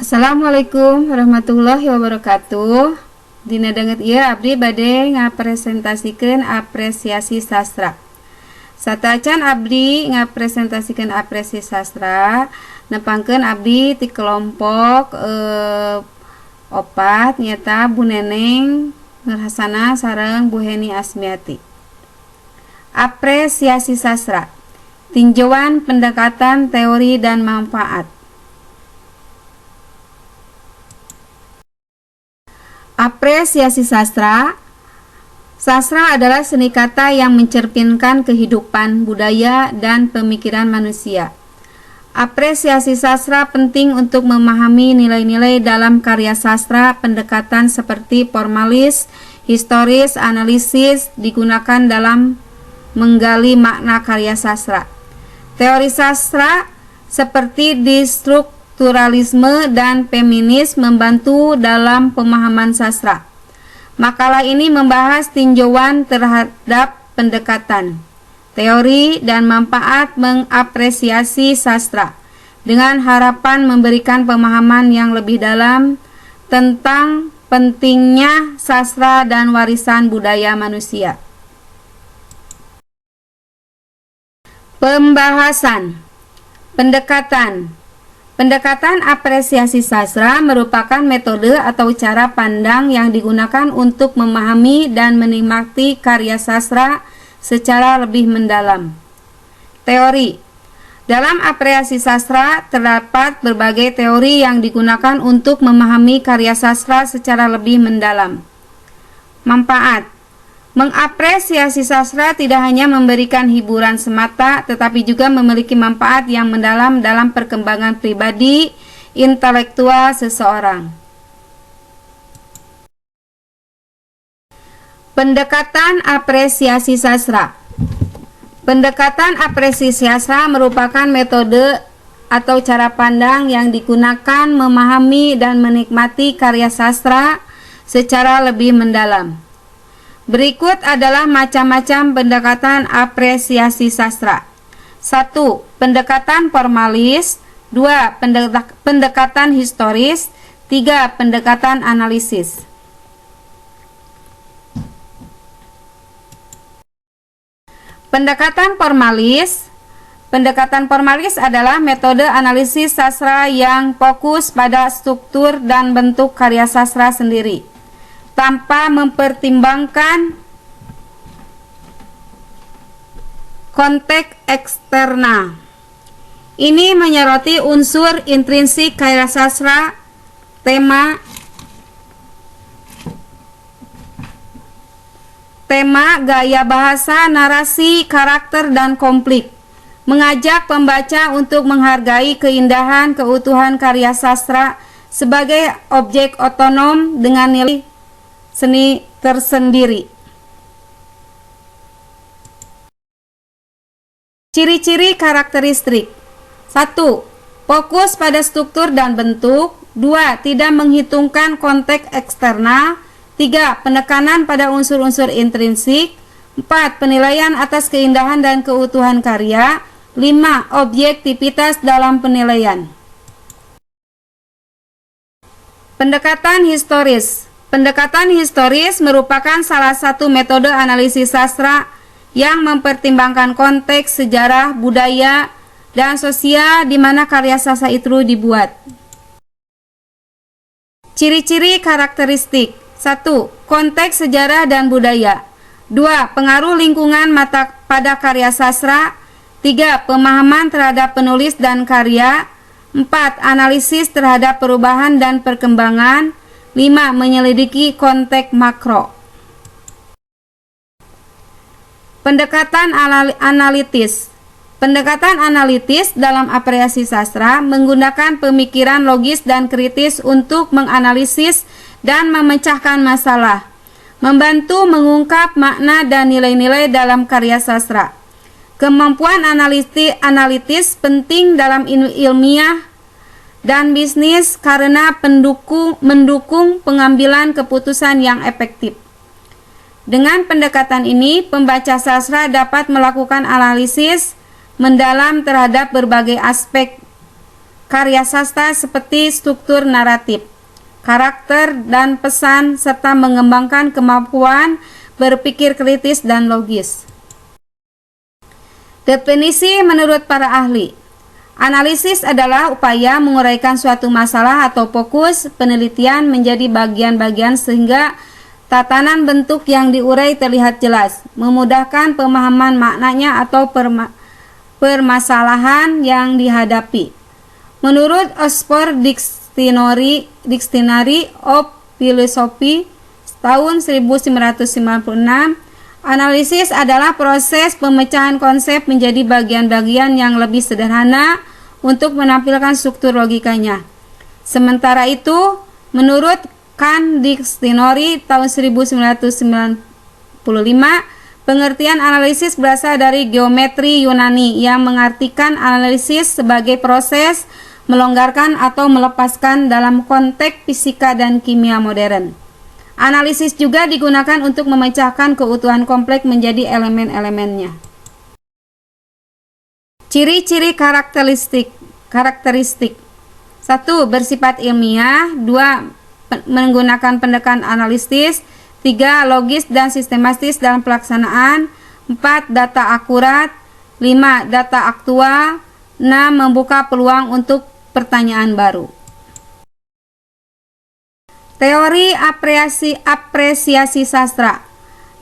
Assalamualaikum warahmatullahi wabarakatuh. Dina denget ieu abdi bade ngapresentasikeun apresiasi sastra. Satacan abdi ngapresentasikeun apresiasi sastra, nepangkeun abdi ti kelompok 4 nyata Bu Neneng Nurhasana sareng Bu Heni Asmiati. Apresiasi sastra, tinjauan pendekatan teori dan manfaat. Apresiasi sastra. Sastra adalah seni kata yang mencerminkan kehidupan, budaya, dan pemikiran manusia. Apresiasi sastra penting untuk memahami nilai-nilai dalam karya sastra. Pendekatan seperti formalis, historis, analisis digunakan dalam menggali makna karya sastra. Teori sastra seperti strukturalisme dan feminis membantu dalam pemahaman sastra. Makalah ini membahas tinjauan terhadap pendekatan, teori, dan manfaat mengapresiasi sastra dengan harapan memberikan pemahaman yang lebih dalam tentang pentingnya sastra dan warisan budaya manusia. Pembahasan pendekatan. Pendekatan apresiasi sastra merupakan metode atau cara pandang yang digunakan untuk memahami dan menikmati karya sastra secara lebih mendalam. Teori. Dalam apresiasi sastra terdapat berbagai teori yang digunakan untuk memahami karya sastra secara lebih mendalam. Manfaat. Mengapresiasi sastra tidak hanya memberikan hiburan semata, tetapi juga memiliki manfaat yang mendalam dalam perkembangan pribadi intelektual seseorang. Pendekatan apresiasi sastra. Pendekatan apresiasi sastra merupakan metode atau cara pandang yang digunakan memahami dan menikmati karya sastra secara lebih mendalam. Berikut adalah macam-macam pendekatan apresiasi sastra. 1. Pendekatan formalis. 2. Pendekatan historis. 3. Pendekatan analisis. Pendekatan formalis. Pendekatan formalis adalah metode analisis sastra yang fokus pada struktur dan bentuk karya sastra sendiri, tanpa mempertimbangkan konteks eksternal. Ini menyoroti unsur intrinsik karya sastra, tema, gaya bahasa, narasi, karakter, dan konflik. Mengajak pembaca untuk menghargai keindahan, keutuhan karya sastra sebagai objek otonom dengan nilai seni tersendiri. Ciri-ciri karakteristik. 1. Fokus pada struktur dan bentuk. 2. Tidak menghitungkan konteks eksternal. 3. Penekanan pada unsur-unsur intrinsik. 4. Penilaian atas keindahan dan keutuhan karya. 5. Objektivitas dalam penilaian. Pendekatan historis. Pendekatan historis merupakan salah satu metode analisis sastra yang mempertimbangkan konteks, sejarah, budaya, dan sosial di mana karya sastra itu dibuat. Ciri-ciri karakteristik. 1. Konteks, sejarah, dan budaya. 2. Pengaruh lingkungan pada karya sastra. 3. Pemahaman terhadap penulis dan karya. 4. Analisis terhadap perubahan dan perkembangan. 5. Menyelidiki konteks makro. Pendekatan analitis. Pendekatan analitis dalam apresiasi sastra menggunakan pemikiran logis dan kritis untuk menganalisis dan memecahkan masalah, membantu mengungkap makna dan nilai-nilai dalam karya sastra. Kemampuan analitis penting dalam ilmiah dan bisnis karena mendukung pengambilan keputusan yang efektif. Dengan pendekatan ini, pembaca sastra dapat melakukan analisis mendalam terhadap berbagai aspek karya sastra seperti struktur naratif, karakter dan pesan, serta mengembangkan kemampuan berpikir kritis dan logis. Definisi menurut para ahli. Analisis adalah upaya menguraikan suatu masalah atau fokus penelitian menjadi bagian-bagian sehingga tatanan bentuk yang diurai terlihat jelas, memudahkan pemahaman maknanya atau permasalahan yang dihadapi. Menurut Oxford Dictionary of Philosophy tahun 1996, analisis adalah proses pemecahan konsep menjadi bagian-bagian yang lebih sederhana untuk menampilkan struktur logikanya. Sementara itu, menurut Khan Dictionary tahun 1995, pengertian analisis berasal dari geometri Yunani yang mengartikan analisis sebagai proses melonggarkan atau melepaskan dalam konteks fisika dan kimia modern. Analisis juga digunakan untuk memecahkan keutuhan kompleks menjadi elemen-elemennya. Ciri-ciri karakteristik. 1. Bersifat ilmiah. 2. Menggunakan pendekatan analitis. 3. Logis dan sistematis dalam pelaksanaan. 4. Data akurat. 5. Data aktual. 6. Membuka peluang untuk pertanyaan baru. Teori apresiasi sastra.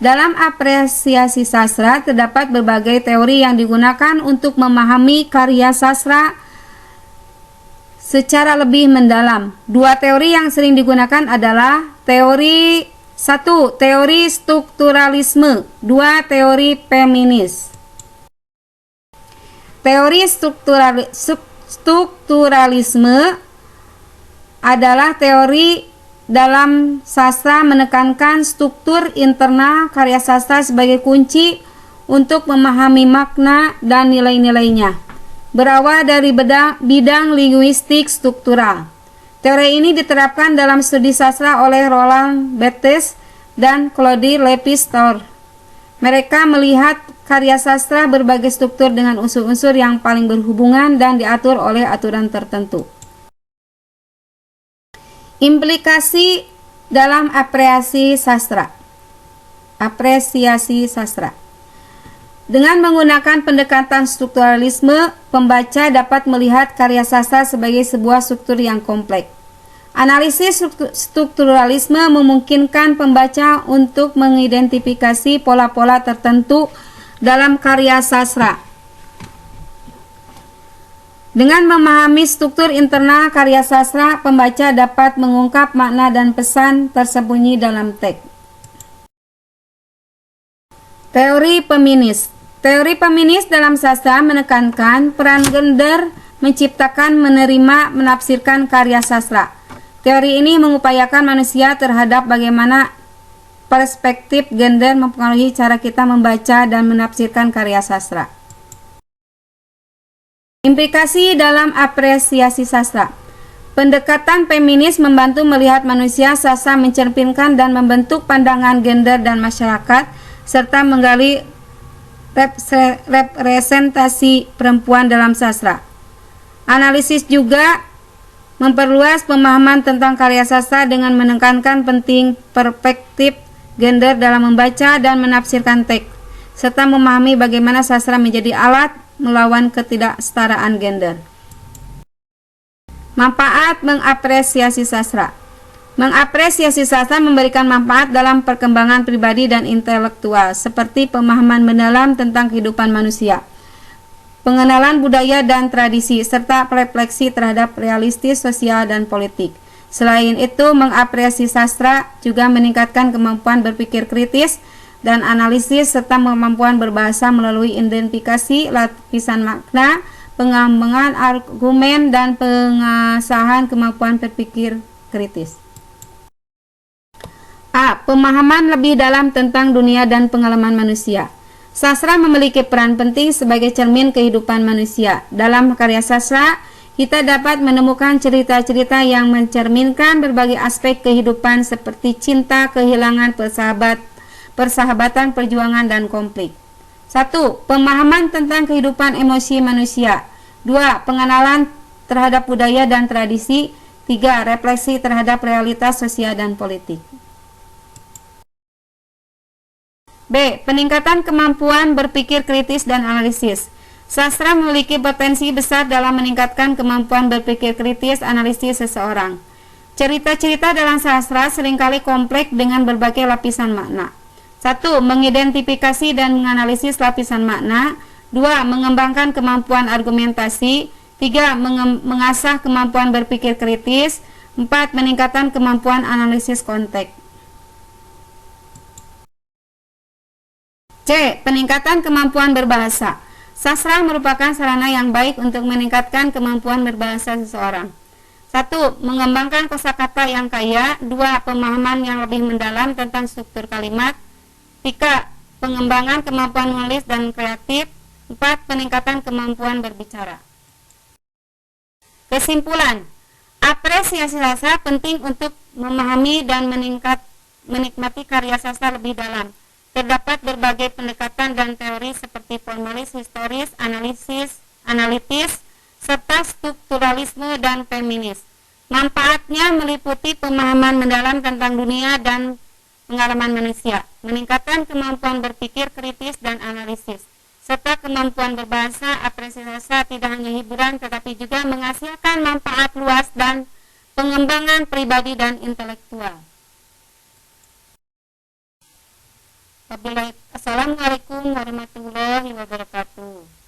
Dalam apresiasi sastra terdapat berbagai teori yang digunakan untuk memahami karya sastra secara lebih mendalam. 2 teori yang sering digunakan adalah teori 1. Teori strukturalisme. 2. Teori feminis. Teori strukturalisme adalah teori dalam sastra menekankan struktur internal karya sastra sebagai kunci untuk memahami makna dan nilai-nilainya. Berawal dari bidang linguistik struktural. Teori ini diterapkan dalam studi sastra oleh Roland Barthes dan Claude Lévi-Strauss. Mereka melihat karya sastra berbagai struktur dengan unsur-unsur yang paling berhubungan dan diatur oleh aturan tertentu. Implikasi dalam apresiasi sastra. Dengan menggunakan pendekatan strukturalisme, pembaca dapat melihat karya sastra sebagai sebuah struktur yang kompleks. Analisis strukturalisme memungkinkan pembaca untuk mengidentifikasi pola-pola tertentu dalam karya sastra. Dengan memahami struktur internal karya sastra, pembaca dapat mengungkap makna dan pesan tersembunyi dalam teks. Teori feminis. Teori feminis dalam sastra menekankan peran gender menciptakan, menerima, menafsirkan karya sastra. Teori ini mengupayakan manusia terhadap bagaimana perspektif gender mempengaruhi cara kita membaca dan menafsirkan karya sastra. Implikasi dalam apresiasi sastra. Pendekatan feminis membantu melihat manusia sastra mencerminkan dan membentuk pandangan gender dan masyarakat, serta menggali representasi perempuan dalam sastra. Analisis juga memperluas pemahaman tentang karya sastra dengan menekankan penting perspektif gender dalam membaca dan menafsirkan teks, serta memahami bagaimana sastra menjadi alat melawan ketidaksetaraan gender. Manfaat mengapresiasi sastra. Mengapresiasi sastra memberikan manfaat dalam perkembangan pribadi dan intelektual, seperti pemahaman mendalam tentang kehidupan manusia, pengenalan budaya dan tradisi, serta refleksi terhadap realistis sosial dan politik. Selain itu, mengapresiasi sastra juga meningkatkan kemampuan berpikir kritis dan analisis, serta kemampuan berbahasa melalui identifikasi lapisan makna, pengembangan argumen, dan pengasahan kemampuan berpikir kritis. A. Pemahaman lebih dalam tentang dunia dan pengalaman manusia. Sastra memiliki peran penting sebagai cermin kehidupan manusia. Dalam karya sastra, kita dapat menemukan cerita-cerita yang mencerminkan berbagai aspek kehidupan seperti cinta, kehilangan, persahabatan, perjuangan, dan konflik. 1. Pemahaman tentang kehidupan emosi manusia. 2. Pengenalan terhadap budaya dan tradisi. 3. Refleksi terhadap realitas sosial dan politik. B. Peningkatan kemampuan berpikir kritis dan analisis. Sastra memiliki potensi besar dalam meningkatkan kemampuan berpikir kritis analisis seseorang. Cerita-cerita dalam sastra seringkali kompleks dengan berbagai lapisan makna. 1. Mengidentifikasi dan menganalisis lapisan makna. 2. Mengembangkan kemampuan argumentasi. 3. Mengasah kemampuan berpikir kritis. 4. Meningkatkan kemampuan analisis konteks. C. Peningkatan kemampuan berbahasa. Sastra merupakan sarana yang baik untuk meningkatkan kemampuan berbahasa seseorang. 1. Mengembangkan kosakata yang kaya. 2. Pemahaman yang lebih mendalam tentang struktur kalimat. 3. Pengembangan kemampuan menulis dan kreatif. 4. Peningkatan kemampuan berbicara. Kesimpulan, apresiasi sastra penting untuk memahami dan menikmati karya sastra lebih dalam. Terdapat berbagai pendekatan dan teori seperti formalis, historis, analitis, serta strukturalisme dan feminis. Manfaatnya meliputi pemahaman mendalam tentang dunia dan pengalaman manusia, meningkatkan kemampuan berpikir kritis dan analisis, serta kemampuan berbahasa. Apresiasi sastra tidak hanya hiburan tetapi juga menghasilkan manfaat luas dan pengembangan pribadi dan intelektual. Assalamualaikum warahmatullahi wabarakatuh.